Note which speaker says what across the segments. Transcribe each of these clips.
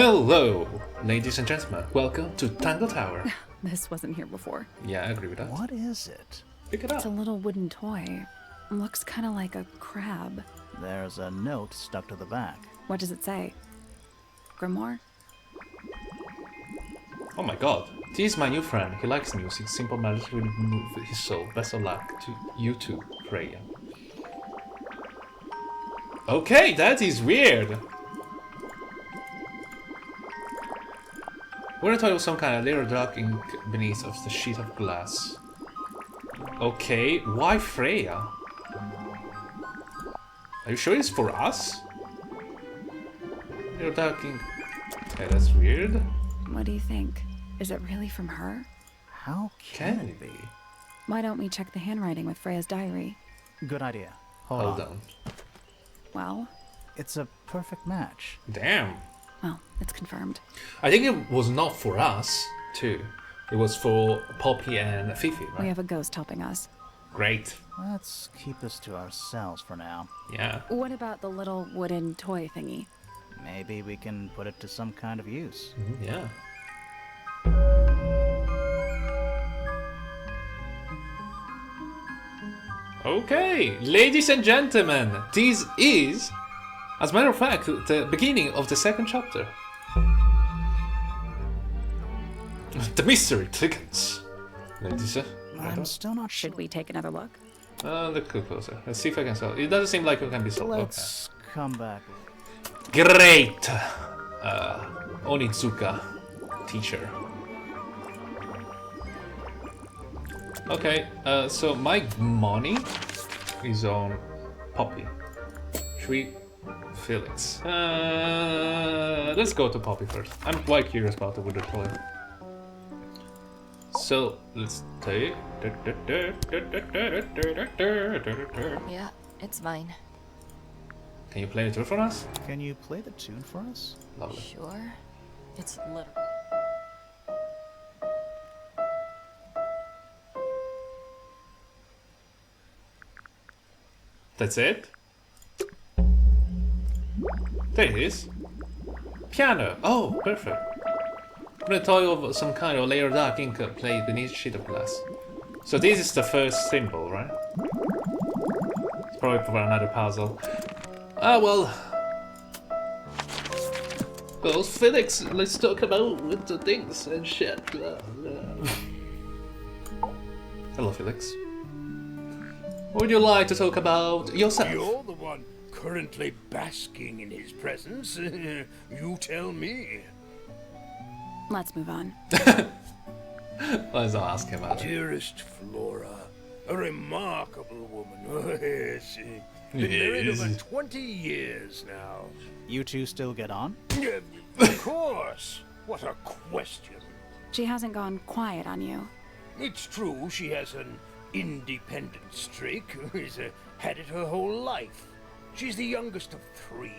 Speaker 1: Hello, ladies and gentlemen. Welcome to Tangle Tower.
Speaker 2: This wasn't here before.
Speaker 1: Yeah, I agree with that.
Speaker 3: What is it?
Speaker 1: Pick it up.
Speaker 2: It's a little wooden toy. Looks kind of like a crab.
Speaker 3: There's a note stuck to the back.
Speaker 2: What does it say? Grimoire?
Speaker 1: Oh my god. This is my new friend. He likes music. Simple melodies will move his soul. Best of luck to you too, Freya. Okay, that is weird. What I thought it was some kind of little dark ink beneath of the sheet of glass. Okay, why Freya? Are you sure it's for us? Little dark ink. Okay, that's weird.
Speaker 2: What do you think? Is it really from her?
Speaker 3: How can it be?
Speaker 2: Why don't we check the handwriting with Freya's diary?
Speaker 3: Good idea.
Speaker 1: Hold on.
Speaker 2: Well?
Speaker 3: It's a perfect match.
Speaker 1: Damn.
Speaker 2: Well, it's confirmed.
Speaker 1: I think it was not for us, too. It was for Poppy and Fifi, right?
Speaker 2: We have a ghost helping us.
Speaker 1: Great.
Speaker 3: Let's keep this to ourselves for now.
Speaker 1: Yeah.
Speaker 2: What about the little wooden toy thingy?
Speaker 3: Maybe we can put it to some kind of use.
Speaker 1: Yeah. Okay, ladies and gentlemen, this is, as a matter of fact, the beginning of the second chapter. The mystery thickens. Ladies and
Speaker 3: I'm still not sure.
Speaker 2: Should we take another look?
Speaker 1: look closer. Let's see if I can solve it. It doesn't seem like it can be solved.
Speaker 3: Let's come back.
Speaker 1: Okay. Great! Onizuka, teacher. Okay, so my money is on Poppy. Should we... Felix. Let's go to Poppy first. I'm quite curious about the wooden toy. So, let's take...
Speaker 4: Yeah, it's mine.
Speaker 1: Can you play the tune for us?
Speaker 3: Can you play the tune for us?
Speaker 1: Lovely.
Speaker 4: Sure. It's literal.
Speaker 1: That's it? There it is. Piano. Oh, perfect. I'm gonna toy of some kind of layer dark ink played beneath a sheet of glass. So this is the first symbol, right? It's probably for another puzzle. Ah, well. Well, Felix, let's talk about with the things and shit. Blah, blah. Hello, Felix. Would you like to talk about yourself?
Speaker 5: You're the one currently basking in his presence. You tell me.
Speaker 2: Let's move on.
Speaker 1: Let's not ask him about it.
Speaker 5: Dearest Flora, a remarkable woman. Oh, yes. Been
Speaker 1: Yes.
Speaker 5: married over 20 years now.
Speaker 3: You two still get on?
Speaker 5: Of course. What a question.
Speaker 2: She hasn't gone quiet on you.
Speaker 5: It's true she has an independent streak. She's had it her whole life. She's the youngest of 3.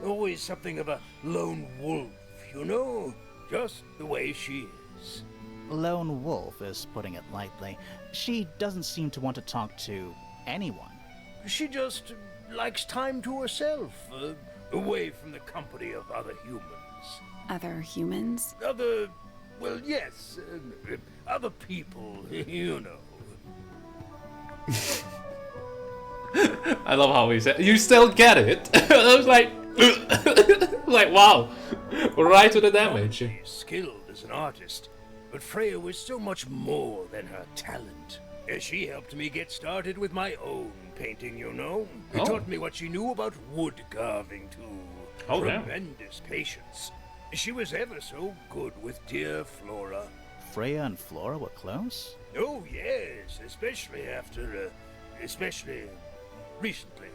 Speaker 5: Always something of a lone wolf, you know? Just the way she is.
Speaker 3: Lone wolf is putting it lightly. She doesn't seem to want to talk to anyone.
Speaker 5: She just likes time to herself, away from the company of other humans.
Speaker 2: Other humans?
Speaker 5: Well, yes, other people, you know.
Speaker 1: I love how he said, you still get it? I was like, like, wow, right to the damage.
Speaker 5: She's skilled as an artist, but Freya was so much more than her talent. She helped me get started with my own painting, you know.
Speaker 1: Oh.
Speaker 5: Taught me what she knew about wood carving, too.
Speaker 1: Oh, yeah.
Speaker 5: Tremendous patience. She was ever so good with dear Flora.
Speaker 3: Freya and Flora were close?
Speaker 5: Oh, yes, especially recently.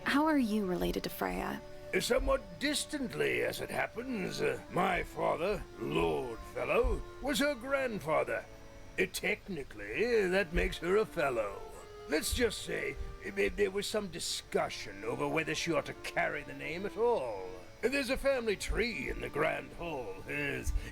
Speaker 2: How are you related to Freya?
Speaker 5: Somewhat distantly, as it happens. My father, Lord Fellow, was her grandfather. Technically, that makes her a fellow. Let's just say there was some discussion over whether she ought to carry the name at all. There's a family tree in the Grand Hall.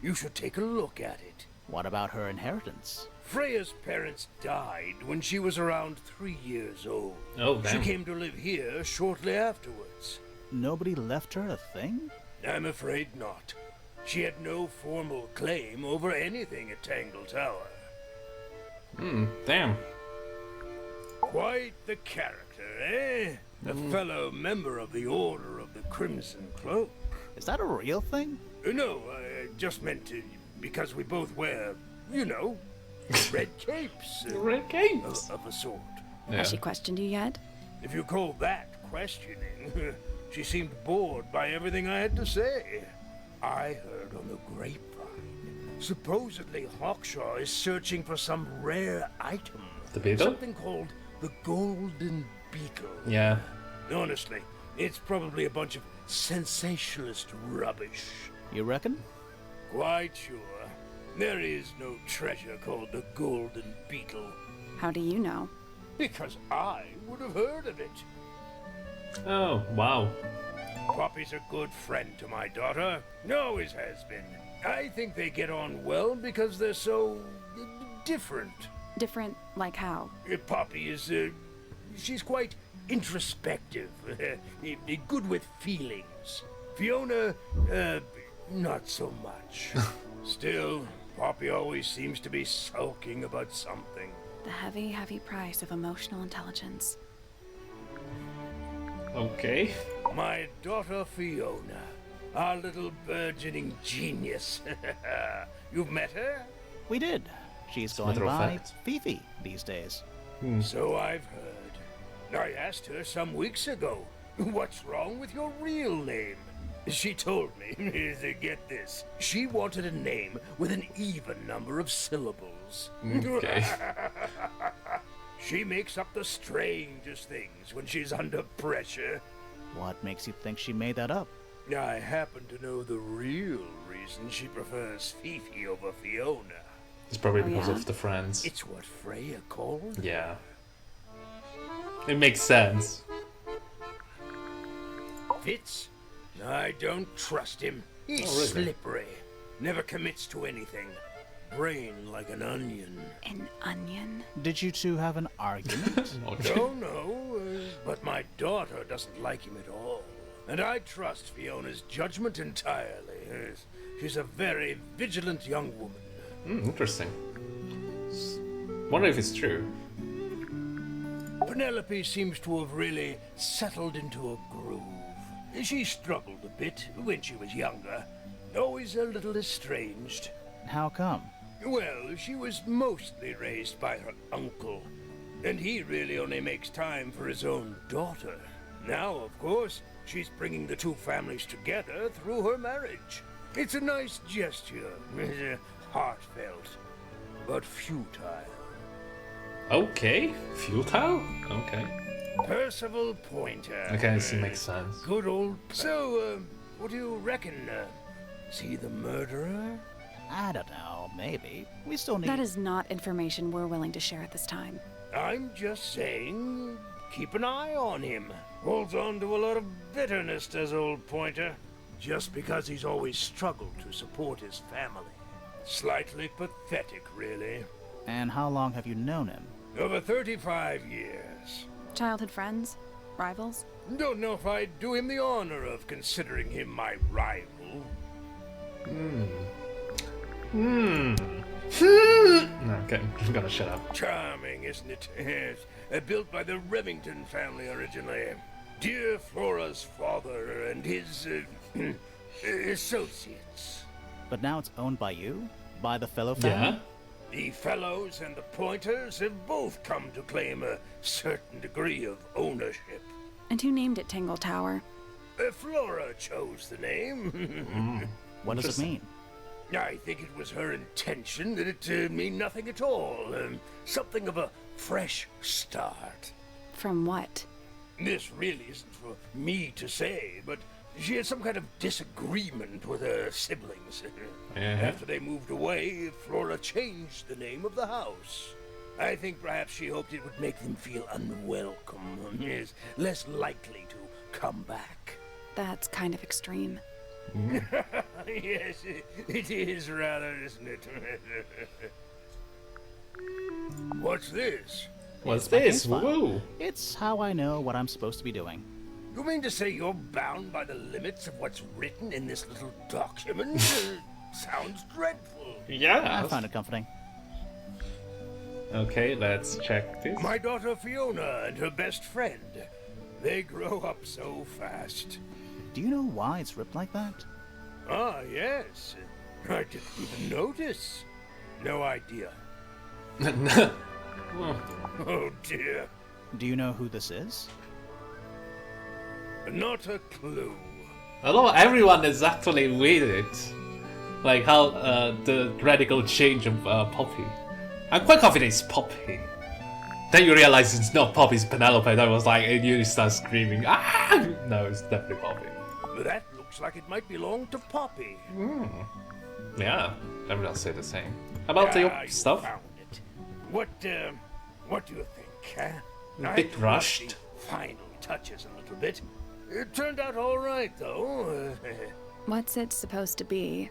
Speaker 5: You should take a look at it.
Speaker 3: What about her inheritance?
Speaker 5: Freya's parents died when she was around 3 years old.
Speaker 1: Oh, damn.
Speaker 5: She came to live here shortly afterwards.
Speaker 3: Nobody left her a thing?
Speaker 5: I'm afraid not. She had no formal claim over anything at Tangle Tower.
Speaker 1: Damn.
Speaker 5: Quite the character, eh? A fellow member of the Order of the Crimson Cloak.
Speaker 3: Is that a real thing?
Speaker 5: No, I just meant because we both wear, you know, red capes.
Speaker 1: Red capes.
Speaker 5: Of a sort.
Speaker 1: Yeah.
Speaker 2: Has she questioned you yet?
Speaker 5: If you call that questioning, she seemed bored by everything I had to say. I heard on the grapevine. Supposedly Hawkshaw is searching for some rare item.
Speaker 1: The beetle?
Speaker 5: Something called the Golden Beetle.
Speaker 1: Yeah.
Speaker 5: Honestly, it's probably a bunch of sensationalist rubbish.
Speaker 3: You reckon?
Speaker 5: Quite sure. There is no treasure called the Golden Beetle.
Speaker 2: How do you know?
Speaker 5: Because I would have heard of it.
Speaker 1: Oh, wow.
Speaker 5: Poppy's a good friend to my daughter. Always has been. I think they get on well because they're so different.
Speaker 2: Different, like how?
Speaker 5: Poppy is, she's quite introspective, good with feelings. Fiona, not so much. Still, Poppy always seems to be sulking about something.
Speaker 2: The heavy, heavy price of emotional intelligence.
Speaker 1: Okay.
Speaker 5: My daughter Fiona, our little burgeoning genius. You've met her?
Speaker 3: We did. She's
Speaker 1: As a
Speaker 3: going
Speaker 1: matter of
Speaker 3: by
Speaker 1: fact.
Speaker 3: Fifi these days.
Speaker 5: So I've heard. I asked her some weeks ago, what's wrong with your real name? She told me, get this, she wanted a name with an even number of syllables.
Speaker 1: Okay.
Speaker 5: She makes up the strangest things when she's under pressure.
Speaker 3: What makes you think she made that up?
Speaker 5: I happen to know the real reason she prefers Fifi over Fiona.
Speaker 1: It's probably
Speaker 2: Oh,
Speaker 1: because
Speaker 2: yeah?
Speaker 1: of the friends.
Speaker 5: It's what Freya called.
Speaker 1: Yeah. It makes sense.
Speaker 5: Fitz? I don't trust him. He's
Speaker 1: Oh, really?
Speaker 5: slippery. Never commits to anything. Brain like an onion.
Speaker 2: An onion?
Speaker 3: Did you two have an argument?
Speaker 1: Okay.
Speaker 5: No, but my daughter doesn't like him at all. And I trust Fiona's judgment entirely. She's a very vigilant young woman.
Speaker 1: Interesting. Wonder if it's true.
Speaker 5: Penelope seems to have really settled into a groove. She struggled a bit when she was younger, always a little estranged.
Speaker 3: How come?
Speaker 5: Well, she was mostly raised by her uncle, and he really only makes time for his own daughter. Now, of course, she's bringing the two families together through her marriage. It's a nice gesture, heartfelt, but futile.
Speaker 1: Okay. Futile? Okay.
Speaker 5: Percival Pointer.
Speaker 1: Okay, this makes sense.
Speaker 5: Good old... So, what do you reckon? Is he the murderer?
Speaker 3: I don't know, maybe. We still need...
Speaker 2: That is not information we're willing to share at this time.
Speaker 5: I'm just saying, keep an eye on him. Holds on to a lot of bitterness, does old Pointer. Just because he's always struggled to support his family. Slightly pathetic, really.
Speaker 3: And how long have you known him?
Speaker 5: Over 35 years.
Speaker 2: Childhood friends? Rivals?
Speaker 5: Don't know if I'd do him the honor of considering him my rival.
Speaker 1: Okay, I'm gonna shut up.
Speaker 5: Charming, isn't it? Yes. Built by the Remington family originally. Dear Flora's father and his associates.
Speaker 3: But now it's owned by you? By the fellow family?
Speaker 1: Yeah?
Speaker 5: The Fellows and the Pointers have both come to claim a certain degree of ownership.
Speaker 2: And who named it Tangle Tower?
Speaker 5: Flora chose the name.
Speaker 3: What does it mean?
Speaker 5: I think it was her intention that it mean nothing at all. Something of a fresh start.
Speaker 2: From what?
Speaker 5: This really isn't for me to say, but she had some kind of disagreement with her siblings. After they moved away, Flora changed the name of the house. I think perhaps she hoped it would make them feel unwelcome, yes, less likely to come back.
Speaker 2: That's kind of extreme.
Speaker 5: Yes, it is rather, isn't it? What's this?
Speaker 1: What's
Speaker 3: My
Speaker 1: this?
Speaker 3: case file.
Speaker 1: Whoa!
Speaker 3: It's how I know what I'm supposed to be doing.
Speaker 5: You mean to say you're bound by the limits of what's written in this little document? Sounds dreadful.
Speaker 1: Yeah.
Speaker 3: I found it comforting.
Speaker 1: Okay, let's check this.
Speaker 5: My daughter Fiona and her best friend. They grow up so fast.
Speaker 3: Do you know why it's ripped like that?
Speaker 5: Ah, yes. I didn't even notice. No idea. Oh dear.
Speaker 3: Do you know who this is?
Speaker 5: Not a clue.
Speaker 1: Although everyone is actually with it. Like how the radical change of Poppy. I'm quite confident it's Poppy. Then you realize it's not Poppy, it's Penelope. That was like, and you start screaming, ah! No, it's definitely Poppy.
Speaker 5: That looks like it might belong to Poppy.
Speaker 1: Yeah, everyone say the same. About your
Speaker 5: You
Speaker 1: stuff?
Speaker 5: found it. What do you think, huh?
Speaker 1: A bit
Speaker 5: I
Speaker 1: rushed.
Speaker 5: the final touches a little bit. It turned out all right, though.
Speaker 2: What's it supposed to be?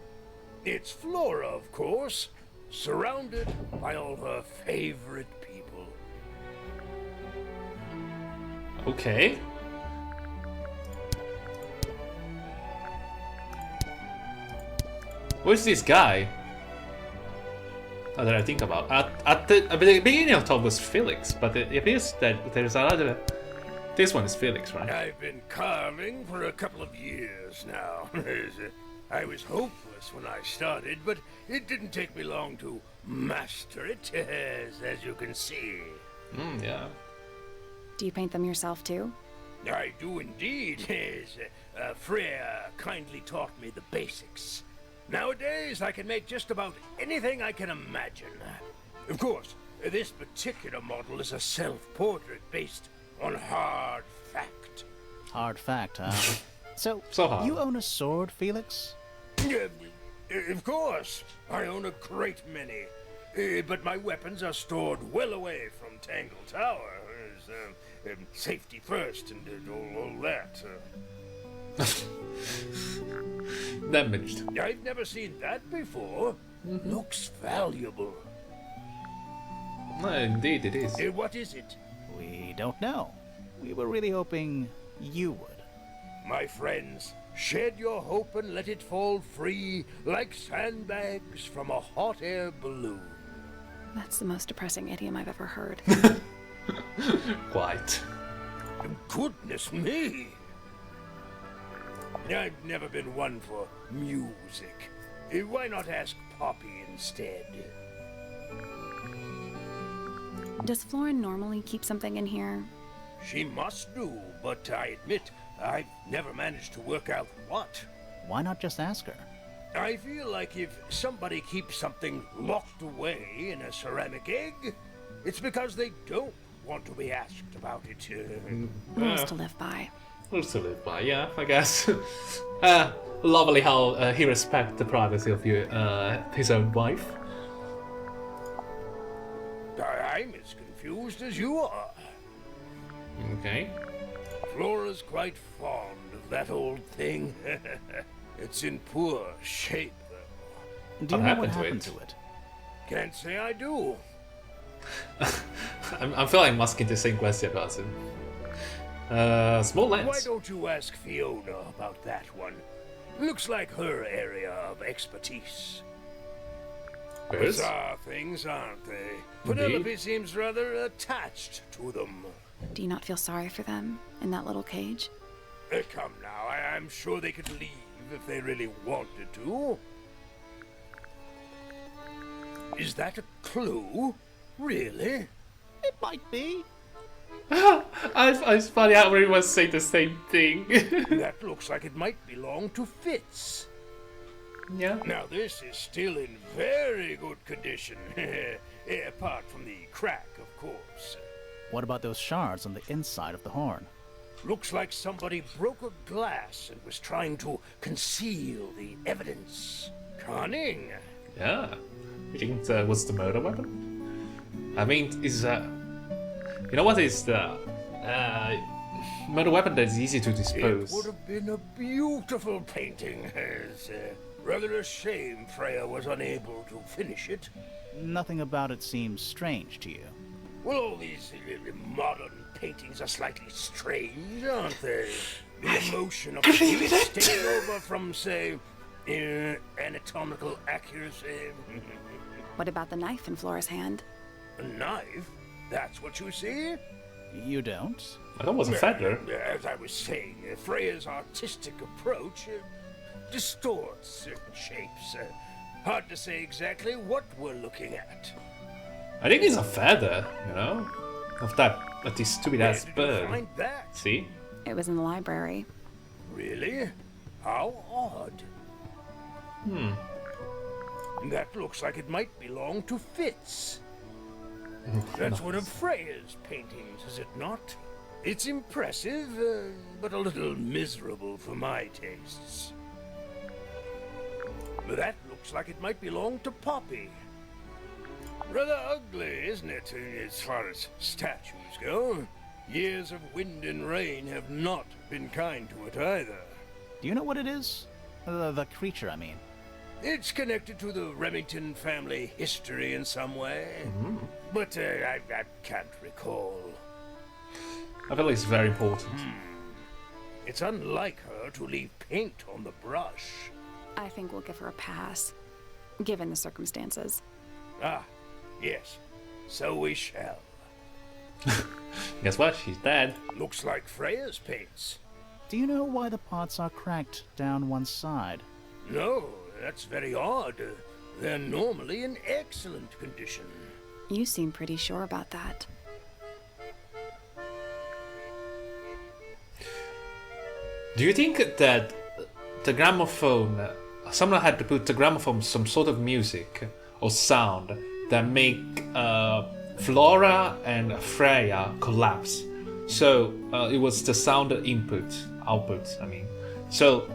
Speaker 5: It's Flora, of course, surrounded by all her favorite people.
Speaker 1: Okay. Where's this guy? How did I think about? At the beginning of top was Felix, but it appears that there's another. This one is Felix, right?
Speaker 5: I've been carving for a couple of years now. I was hopeless when I started, but it didn't take me long to master it, as you can see.
Speaker 1: Yeah.
Speaker 2: Do you paint them yourself too?
Speaker 5: I do indeed. Freya kindly taught me the basics. Nowadays, I can make just about anything I can imagine. Of course, this particular model is a self-portrait based on hard fact.
Speaker 3: Hard fact, huh? So
Speaker 1: hard.
Speaker 3: you own a sword, Felix?
Speaker 5: Of course, I own a great many. But my weapons are stored well away from Tangle Tower. Safety first and all that.
Speaker 1: Damaged.
Speaker 5: I've never seen that before. Looks valuable.
Speaker 1: Indeed, it is.
Speaker 5: What is it?
Speaker 3: We don't know. We were really hoping you would.
Speaker 5: My friends, shed your hope and let it fall free like sandbags from a hot air balloon.
Speaker 2: That's the most depressing idiom I've ever heard.
Speaker 1: Quite.
Speaker 5: Goodness me! I've never been one for music. Why not ask Poppy instead?
Speaker 2: Does Florin normally keep something in here?
Speaker 5: She must do, but I admit I've never managed to work out what.
Speaker 3: Why not just ask her?
Speaker 5: I feel like if somebody keeps something locked away in a ceramic egg, it's because they don't want to be asked about it.
Speaker 2: Rules to live by.
Speaker 1: Rules to live by, yeah, I guess. Lovely how he respects the privacy of his own wife.
Speaker 5: I'm as confused as you are.
Speaker 1: Okay.
Speaker 5: Flora's quite fond of that old thing. It's in poor shape, though.
Speaker 3: Do you
Speaker 1: What
Speaker 3: know what
Speaker 1: happened to
Speaker 3: happened
Speaker 1: it?
Speaker 3: to it?
Speaker 5: Can't say I do.
Speaker 1: I'm feeling I'm asking the same question about him. Small
Speaker 5: Why
Speaker 1: lens.
Speaker 5: don't you ask Fiona about that one? Looks like her area of expertise.
Speaker 1: Birds?
Speaker 5: Bizarre things, aren't they?
Speaker 1: Indeed.
Speaker 5: Penelope seems rather attached to them.
Speaker 2: Do you not feel sorry for them in that little cage?
Speaker 5: Come now, I'm sure they could leave if they really wanted to. Is that a clue? Really?
Speaker 3: It might be.
Speaker 1: It's funny how everyone say the same thing.
Speaker 5: That looks like it might belong to Fitz.
Speaker 1: Yeah.
Speaker 5: Now this is still in very good condition. Apart from the crack, of course.
Speaker 3: What about those shards on the inside of the horn?
Speaker 5: Looks like somebody broke a glass and was trying to conceal the evidence. Cunning.
Speaker 1: Yeah. You think that was the murder weapon? I mean, is you know what is the murder weapon that's easy to
Speaker 5: It
Speaker 1: dispose?
Speaker 5: would have been a beautiful painting. It's rather a shame Freya was unable to finish it.
Speaker 3: Nothing about it seems strange to you.
Speaker 5: Well, all these modern paintings are slightly strange, aren't they? The emotion of the image taking over from, say, anatomical accuracy.
Speaker 2: What about the knife in Flora's hand?
Speaker 5: A knife? That's what you see?
Speaker 3: You don't?
Speaker 1: That was a feather.
Speaker 5: As I was saying, Freya's artistic approach distorts certain shapes. Hard to say exactly what we're looking at.
Speaker 1: I think it's a feather, you know? Of this stupid
Speaker 5: Where
Speaker 1: ass
Speaker 5: did you
Speaker 1: bird.
Speaker 5: find that?
Speaker 1: See?
Speaker 2: It was in the library.
Speaker 5: Really? How odd. That looks like it might belong to Fitz. That's one of Freya's paintings, is it not? It's impressive, but a little miserable for my tastes. That looks like it might belong to Poppy. Rather ugly, isn't it, as far as statues go? Years of wind and rain have not been kind to it either.
Speaker 3: Do you know what it is? The creature, I mean.
Speaker 5: It's connected to the Remington family history in some way, but I can't recall.
Speaker 1: I feel it's very important.
Speaker 5: It's unlike her to leave paint on the brush.
Speaker 2: I think we'll give her a pass, given the circumstances.
Speaker 5: Ah, yes, so we shall.
Speaker 1: Guess what? She's dead.
Speaker 5: Looks like Freya's paints.
Speaker 3: Do you know why the pots are cracked down one side?
Speaker 5: No, that's very odd. They're normally in excellent condition.
Speaker 2: You seem pretty sure about that.
Speaker 1: Do you think that the gramophone, someone had to put the gramophone some sort of music or sound that make Flora and Freya collapse? So it was the sound output. I mean, so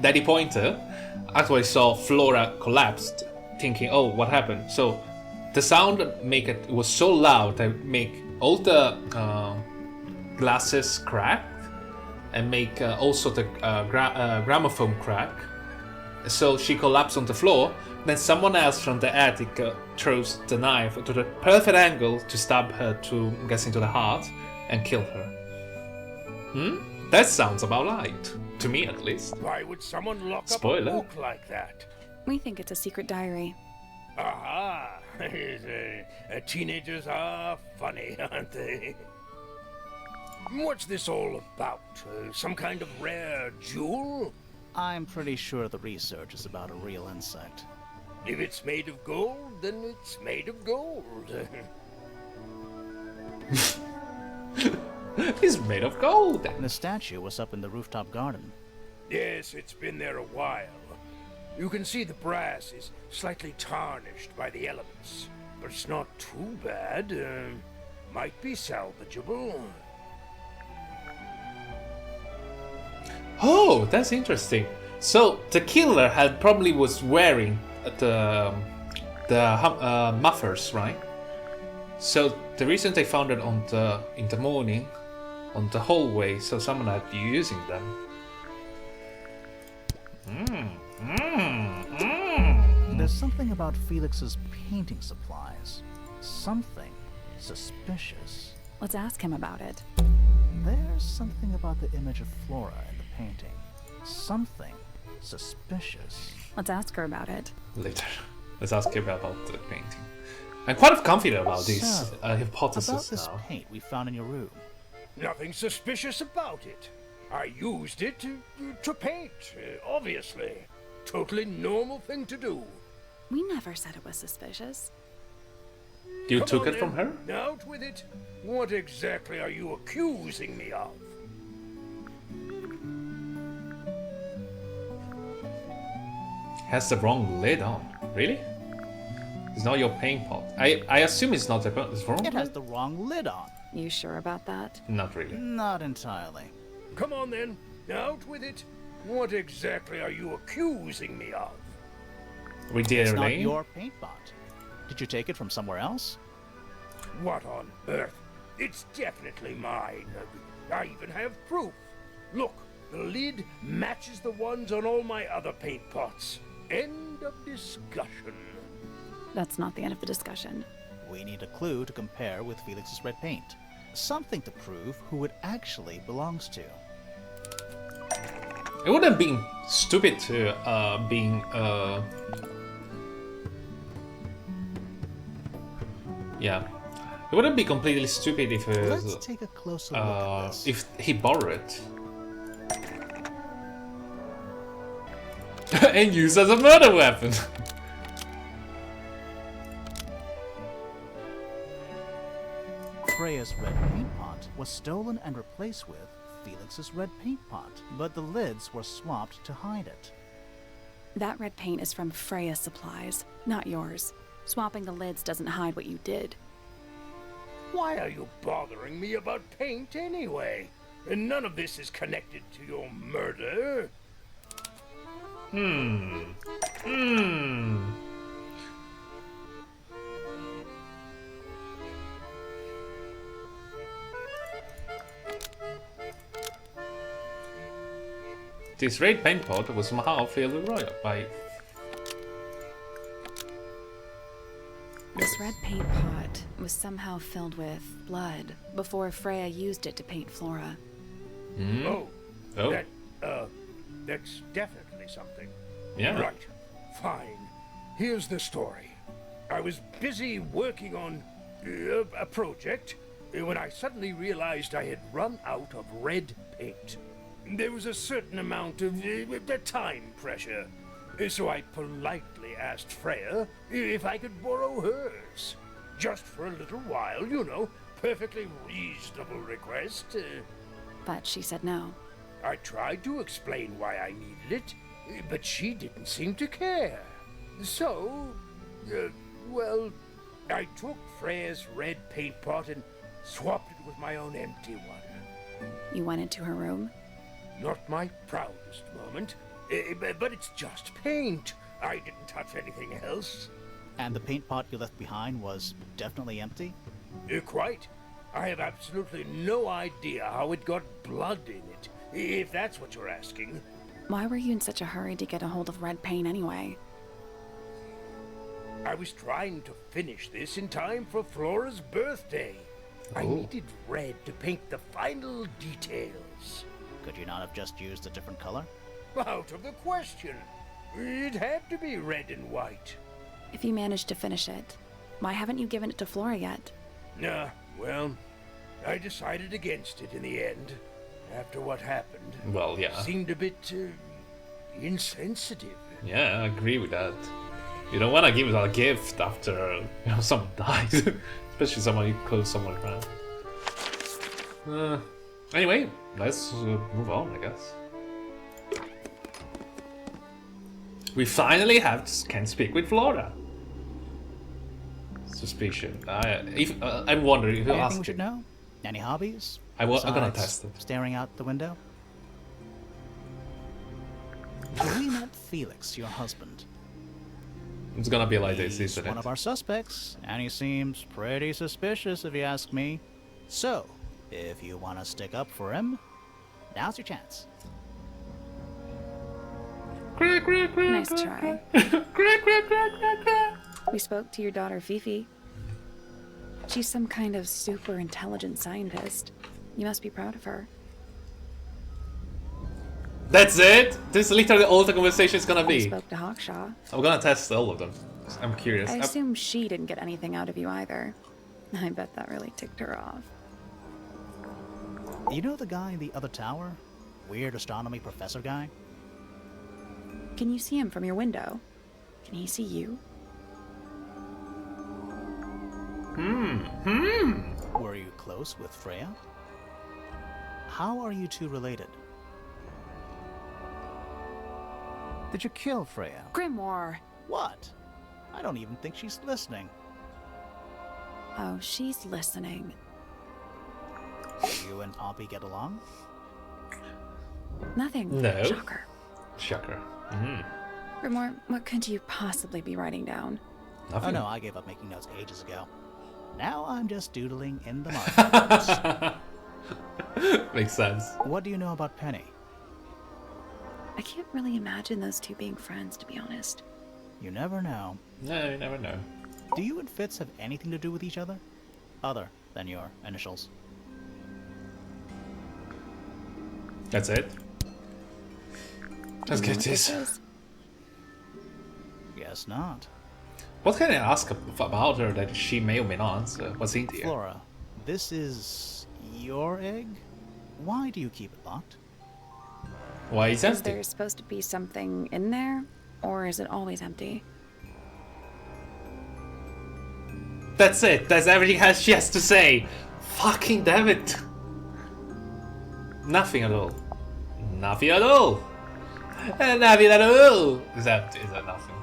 Speaker 1: Daddy Pointer actually saw Flora collapsed, thinking, "Oh, what happened?" So the sound it was so loud that make all the glasses crack and make also the gramophone crack. So she collapsed on the floor. Then someone else from the attic throws the knife to the perfect angle to stab her to get into the heart and kill her. That sounds about right. To me, at least.
Speaker 5: Why would someone lock
Speaker 1: Spoiler.
Speaker 5: up a book like that?
Speaker 2: We think it's a secret diary.
Speaker 5: Aha! Teenagers are funny, aren't they? What's this all about? Some kind of rare jewel?
Speaker 3: I'm pretty sure the research is about a real insect.
Speaker 5: If it's made of gold, then it's made of gold.
Speaker 1: It's made of gold.
Speaker 3: And the statue was up in the rooftop garden.
Speaker 5: Yes, it's been there a while. You can see the brass is slightly tarnished by the elements, but it's not too bad. Might be salvageable.
Speaker 1: Oh, that's interesting. So the killer had probably was wearing the mufflers, right? So the reason they found it in the morning on the hallway, so someone had been using them.
Speaker 3: There's something about Felix's painting supplies. Something suspicious.
Speaker 2: Let's ask him about it.
Speaker 3: There's something about the image of Flora in the painting. Something suspicious.
Speaker 2: Let's ask her about it.
Speaker 1: Later. Let's ask him about the painting. I'm quite confident about this
Speaker 3: So,
Speaker 1: hypothesis
Speaker 3: about this
Speaker 1: now.
Speaker 3: paint we found in your room.
Speaker 5: Nothing suspicious about it. I used it to paint, obviously. Totally normal thing to do.
Speaker 2: We never said it was suspicious.
Speaker 1: You
Speaker 5: Come
Speaker 1: took
Speaker 5: on
Speaker 1: it from
Speaker 5: then,
Speaker 1: her?
Speaker 5: Out with it. What exactly are you accusing me of?
Speaker 1: Has the wrong lid on. Really? It's not your paint pot. I assume it's not it's wrong.
Speaker 3: It has the wrong lid on.
Speaker 2: You sure about that?
Speaker 1: Not really.
Speaker 3: Not entirely.
Speaker 5: Come on then, out with it. What exactly are you accusing me of?
Speaker 1: We
Speaker 3: It's not
Speaker 1: dearly.
Speaker 3: your paint pot. Did you take it from somewhere else?
Speaker 5: What on earth? It's definitely mine. I even have proof. Look, the lid matches the ones on all my other paint pots. End of discussion.
Speaker 2: That's not the end of the discussion.
Speaker 3: We need a clue to compare with Felix's red paint. Something to prove who it actually belongs to.
Speaker 1: It would have been stupid to yeah. It wouldn't be completely stupid if
Speaker 3: Let's take a closer look at this.
Speaker 1: if he borrowed it and used as a murder weapon.
Speaker 3: Freya's red paint pot was stolen and replaced with Felix's red paint pot, but the lids were swapped to hide it.
Speaker 2: That red paint is from Freya's supplies, not yours. Swapping the lids doesn't hide what you did.
Speaker 5: Why are you bothering me about paint anyway? And none of this is connected to your murder.
Speaker 1: This red paint pot was somehow filled by.
Speaker 2: This red paint pot was somehow filled with blood before Freya used it to paint Flora.
Speaker 5: Oh.
Speaker 1: Oh.
Speaker 5: That's definitely something.
Speaker 1: Yeah.
Speaker 5: Right. Fine. Here's the story. I was busy working on a project when I suddenly realized I had run out of red paint. There was a certain amount of time pressure, so I politely asked Freya if I could borrow hers. Just for a little while, you know, perfectly reasonable request.
Speaker 2: But she said no.
Speaker 5: I tried to explain why I needed it, but she didn't seem to care. So, well, I took Freya's red paint pot and swapped it with my own empty one.
Speaker 2: You went into her room?
Speaker 5: Not my proudest moment, but it's just paint. I didn't touch anything else.
Speaker 3: And the paint pot you left behind was definitely empty?
Speaker 5: Quite. I have absolutely no idea how it got blood in it, if that's what you're asking.
Speaker 2: Why were you in such a hurry to get a hold of red paint anyway?
Speaker 5: I was trying to finish this in time for Flora's birthday. I needed red to paint the final details.
Speaker 3: Could you not have just used a different color?
Speaker 5: Out of the question. It had to be red and white.
Speaker 2: If you managed to finish it, why haven't you given it to Flora yet?
Speaker 5: Nah, well, I decided against it in the end. After what happened.
Speaker 1: Well, yeah.
Speaker 5: Seemed a bit insensitive.
Speaker 1: Yeah, I agree with that. You don't want to give it a gift after someone dies, especially someone you close someone around. Anyway, let's move on, I guess. We finally can speak with Flora. Suspicion. I'm wondering if you
Speaker 3: Anything
Speaker 1: ask
Speaker 3: we should know? Any hobbies?
Speaker 1: I'm gonna
Speaker 3: Besides
Speaker 1: test it.
Speaker 3: Staring out the window? We met Felix, your husband.
Speaker 1: It's gonna be like this,
Speaker 3: He's
Speaker 1: isn't it?
Speaker 3: one of our suspects, and he seems pretty suspicious if you ask me. So, if you want to stick up for him, now's your chance.
Speaker 2: Nice try. We spoke to your daughter Fifi. She's some kind of super intelligent scientist. You must be proud of her.
Speaker 1: That's it? This is literally all the conversation is gonna
Speaker 2: We
Speaker 1: be.
Speaker 2: spoke to Hawkshaw.
Speaker 1: I'm gonna test all of them. I'm curious.
Speaker 2: I assume she didn't get anything out of you either. I bet that really ticked her off.
Speaker 3: You know the guy in the other tower? Weird astronomy professor guy?
Speaker 2: Can you see him from your window? Can he see you?
Speaker 3: Were you close with Freya? How are you two related? Did you kill Freya?
Speaker 2: Grimoire!
Speaker 3: What? I don't even think she's listening.
Speaker 2: Oh, she's listening.
Speaker 3: Do you and Poppy get along?
Speaker 2: Nothing.
Speaker 1: No.
Speaker 2: Shocker.
Speaker 1: Shocker.
Speaker 2: Grimoire, what could you possibly be writing down?
Speaker 1: Nothing.
Speaker 3: Oh no, I gave up making notes ages ago. Now I'm just doodling in the margins.
Speaker 1: Makes sense.
Speaker 3: What do you know about Penny?
Speaker 2: I can't really imagine those two being friends, to be honest.
Speaker 3: You never know.
Speaker 1: No, you never know.
Speaker 3: Do you and Fitz have anything to do with each other? Other than your initials?
Speaker 1: That's it. Let's
Speaker 2: Do you
Speaker 1: get
Speaker 2: know what this
Speaker 1: this.
Speaker 2: is?
Speaker 3: Guess not.
Speaker 1: What can I ask about her that she may or may not answer? What's in here?
Speaker 3: Flora, this is your egg? Why do you keep it locked?
Speaker 1: Why is
Speaker 2: Is
Speaker 1: empty?
Speaker 2: there supposed to be something in there? Or is it always empty?
Speaker 1: That's it. That's everything she has to say. Fucking damn it. Nothing at all. Nothing at all. Nothing at all. Is that nothing?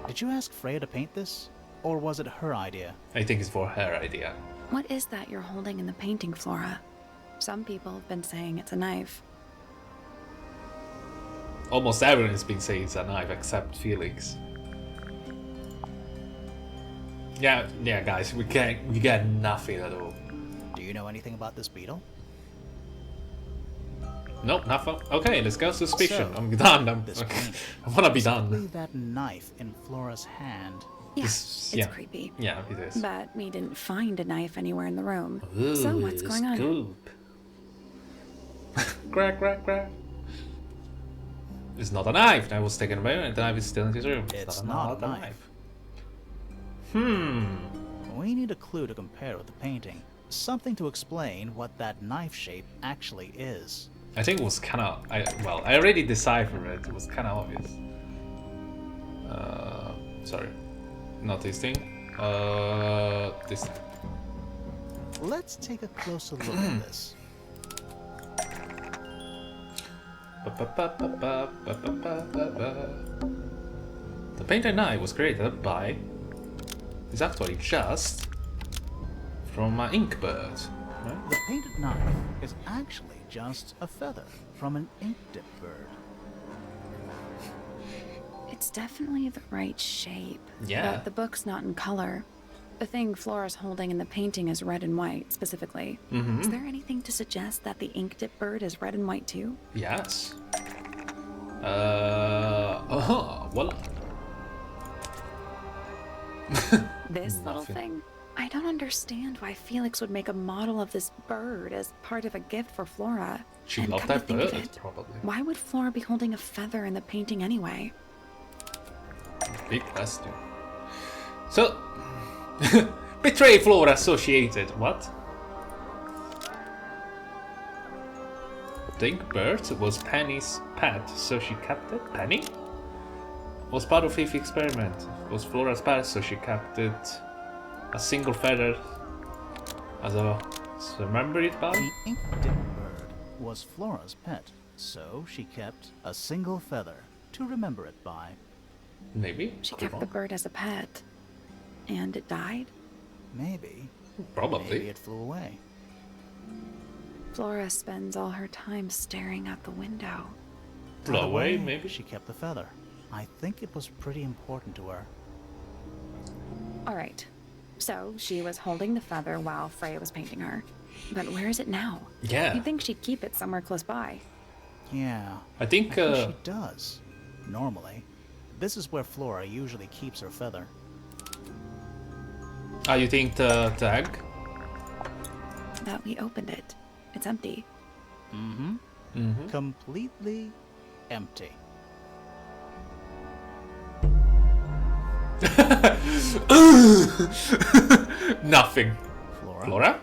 Speaker 3: Did you ask Freya to paint this? Or was it her idea?
Speaker 1: I think it's for her idea.
Speaker 2: What is that you're holding in the painting, Flora? Some people have been saying it's a knife.
Speaker 1: Almost everyone has been saying it's a knife except Felix. Yeah, guys, we get nothing at all.
Speaker 3: Do you know anything about this beetle?
Speaker 1: Nope, nothing. Okay, let's go suspicion.
Speaker 3: So,
Speaker 1: I'm done.
Speaker 3: this
Speaker 1: Okay.
Speaker 3: painting.
Speaker 1: I wanna be
Speaker 3: Specifically
Speaker 1: done.
Speaker 3: that knife in Flora's hand.
Speaker 2: Yeah,
Speaker 1: This-
Speaker 2: it's
Speaker 1: yeah.
Speaker 2: creepy.
Speaker 1: Yeah, it is.
Speaker 2: But we didn't find a knife anywhere in the room.
Speaker 1: Ooh,
Speaker 2: So what's going on?
Speaker 1: Scoop. Crack, crack, crack. It's not a knife. I was taken away and the knife is still in his room.
Speaker 3: It's not a knife. We need a clue to compare with the painting. Something to explain what that knife shape actually is.
Speaker 1: I think it was kind of. I already deciphered it. It was kind of obvious. Sorry, not this thing. This thing.
Speaker 3: Let's take a closer look at this.
Speaker 1: The painted knife was created by. It's actually just from an inkbird. Right?
Speaker 3: The painted knife is actually just a feather from an ink-dip bird.
Speaker 2: It's definitely the right shape.
Speaker 1: Yeah.
Speaker 2: But the book's not in color. The thing Flora's holding in the painting is red and white, specifically.
Speaker 1: Mm-hmm.
Speaker 2: Is there anything to suggest that the ink dip bird is red and white too?
Speaker 1: Yes. Well.
Speaker 2: This little
Speaker 1: Nothing.
Speaker 2: thing? I don't understand why Felix would make a model of this bird as part of a gift for Flora.
Speaker 1: She
Speaker 2: And
Speaker 1: loved
Speaker 2: come to
Speaker 1: that
Speaker 2: think of
Speaker 1: bird,
Speaker 2: it,
Speaker 1: probably.
Speaker 2: why would Flora be holding a feather in the painting anyway?
Speaker 1: Big question. So, betray Flora associated. What? Think bird was Penny's pet, so she kept it. Penny was part of Fifi's experiment. Was Flora's pet, so she kept it. A single feather as a remember it by.
Speaker 3: The ink-dip bird was Flora's pet, so she kept a single feather to remember it by.
Speaker 1: Maybe.
Speaker 2: She
Speaker 1: Could be
Speaker 2: kept the
Speaker 1: wrong.
Speaker 2: bird as a pet. And it died?
Speaker 3: Maybe.
Speaker 1: Probably.
Speaker 3: Maybe it flew away.
Speaker 2: Flora spends all her time staring out the window.
Speaker 1: Flew
Speaker 3: Either
Speaker 1: away,
Speaker 3: way,
Speaker 1: maybe.
Speaker 3: She kept the feather. I think it was pretty important to her.
Speaker 2: Alright. So, she was holding the feather while Freya was painting her. But where is it now?
Speaker 1: Yeah.
Speaker 2: You'd think she'd keep it somewhere close by.
Speaker 3: Yeah.
Speaker 1: I think.
Speaker 3: She does. Normally. This is where Flora usually keeps her feather.
Speaker 1: You think the egg?
Speaker 2: But we opened it. It's empty.
Speaker 1: Mm-hmm.
Speaker 3: Completely empty.
Speaker 1: Nothing.
Speaker 3: Flora?
Speaker 1: Flora?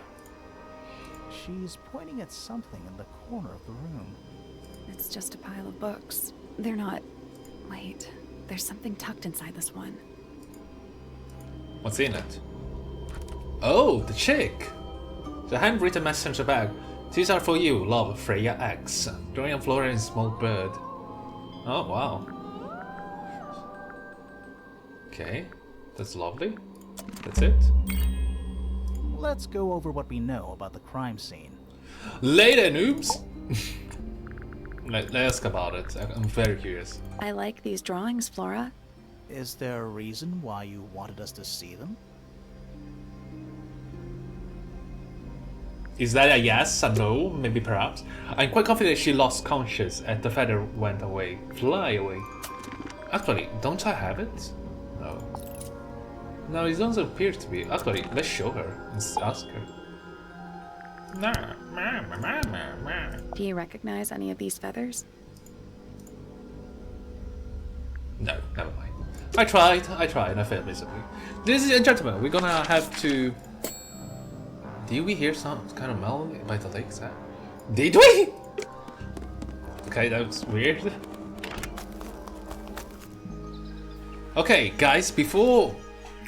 Speaker 3: She's pointing at something in the corner of the room.
Speaker 2: It's just a pile of books. They're not... Wait. There's something tucked inside this one.
Speaker 1: What's in it? Oh, the chick! The handwritten messenger bag. These are for you, love, Freya X. Drawing on Flora and small bird. Oh, wow. Okay, that's lovely. That's it.
Speaker 3: Let's go over what we know about the crime scene.
Speaker 1: Later, noobs! Let's ask about it. I'm very curious.
Speaker 2: I like these drawings, Flora.
Speaker 3: Is there a reason why you wanted us to see them?
Speaker 1: Is that a yes, a no, maybe perhaps? I'm quite confident she lost conscious and the feather went away. Fly away. Actually, don't I have it? No. No, it doesn't appear to be. Actually, let's show her and ask her.
Speaker 2: Do you recognize any of these feathers?
Speaker 1: No, never mind. I tried, and I failed miserably. Ladies and gentlemen, we're gonna have to... Did we hear some kind of melody by the lakeside? Did we? Okay, that was weird. Okay, guys, before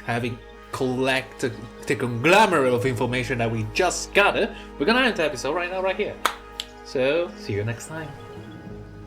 Speaker 1: having collected the conglomerate of information that we just gathered, we're gonna end the episode right now, right here. So, see you next time.